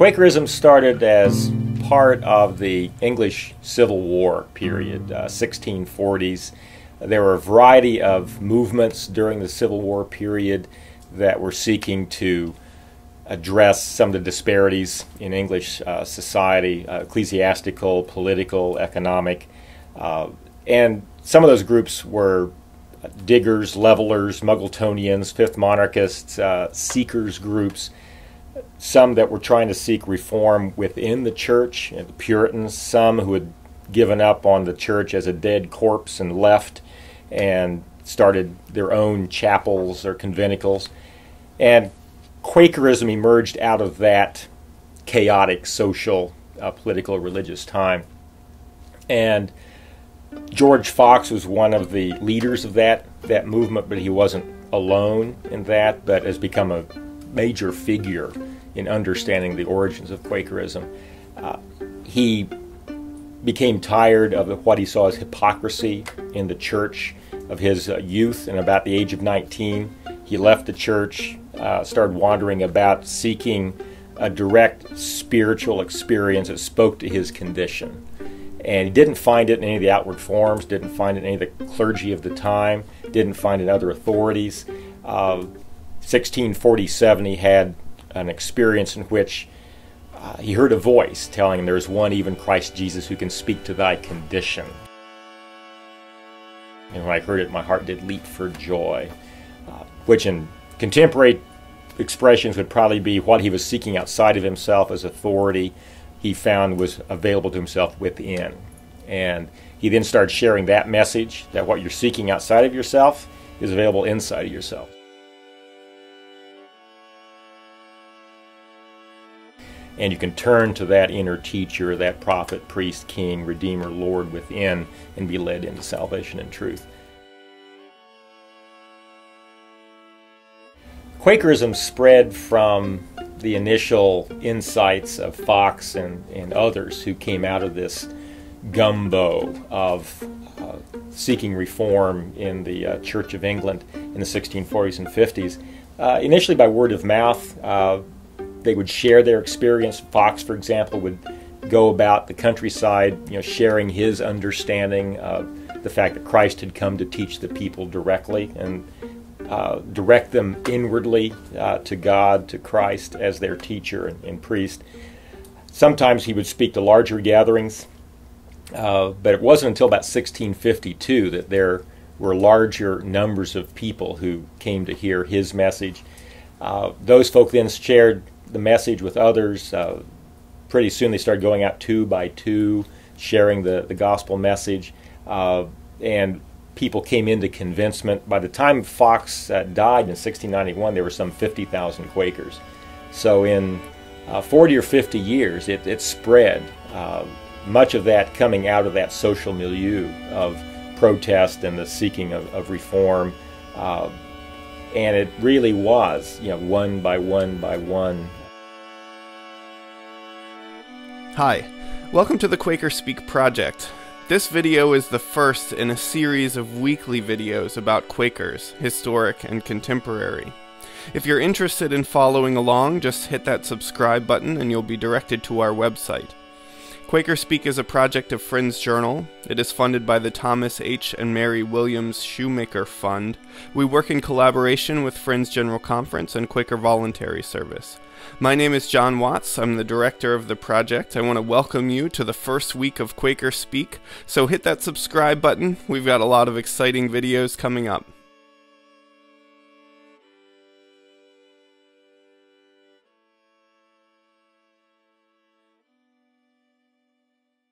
Quakerism started as part of the English Civil War period, 1640s. There were a variety of movements during the Civil War period that were seeking to address some of the disparities in English society, ecclesiastical, political, economic, and some of those groups were diggers, levelers, Muggletonians, Fifth Monarchists, seekers groups, some that were trying to seek reform within the church, the Puritans, some who had given up on the church as a dead corpse and left and started their own chapels or conventicles. And Quakerism emerged out of that chaotic social, political, religious time. And George Fox was one of the leaders of that movement, but he wasn't alone in that, but has become a major figure in understanding the origins of Quakerism. He became tired of what he saw as hypocrisy in the church of his youth, and about the age of 19, he left the church, started wandering about seeking a direct spiritual experience that spoke to his condition. And he didn't find it in any of the outward forms, didn't find it in any of the clergy of the time, didn't find it in other authorities. 1647, he had an experience in which he heard a voice telling him, "There is one, even Christ Jesus, who can speak to thy condition." And when I heard it, my heart did leap for joy, which in contemporary expressions would probably be what he was seeking outside of himself as authority, he found was available to himself within. And he then started sharing that message, that what you're seeking outside of yourself is available inside of yourself. And you can turn to that inner teacher, that prophet, priest, king, redeemer, Lord within, and be led into salvation and truth. Quakerism spread from the initial insights of Fox and others who came out of this gumbo of seeking reform in the Church of England in the 1640s and 50s. Initially by word of mouth, they would share their experience. Fox, for example, would go about the countryside, sharing his understanding of the fact that Christ had come to teach the people directly and direct them inwardly to God, to Christ as their teacher and priest. Sometimes he would speak to larger gatherings, but it wasn't until about 1652 that there were larger numbers of people who came to hear his message. Those folk then shared the message with others. Pretty soon they started going out two by two, sharing the gospel message, and people came into convincement. By the time Fox died in 1691, there were some 50,000 Quakers. So in 40 or 50 years, it spread, much of that coming out of that social milieu of protest and the seeking of reform. And it really was, one by one by one. Hi, welcome to the Quaker Speak project. This video is the first in a series of weekly videos about Quakers, historic and contemporary. If you're interested in following along, just hit that subscribe button and you'll be directed to our website. Quaker Speak is a project of Friends Journal. It is funded by the Thomas H. and Mary Williams Shoemaker Fund. We work in collaboration with Friends General Conference and Quaker Voluntary Service. My name is John Watts. I'm the director of the project. I want to welcome you to the first week of Quaker Speak, so hit that subscribe button. We've got a lot of exciting videos coming up.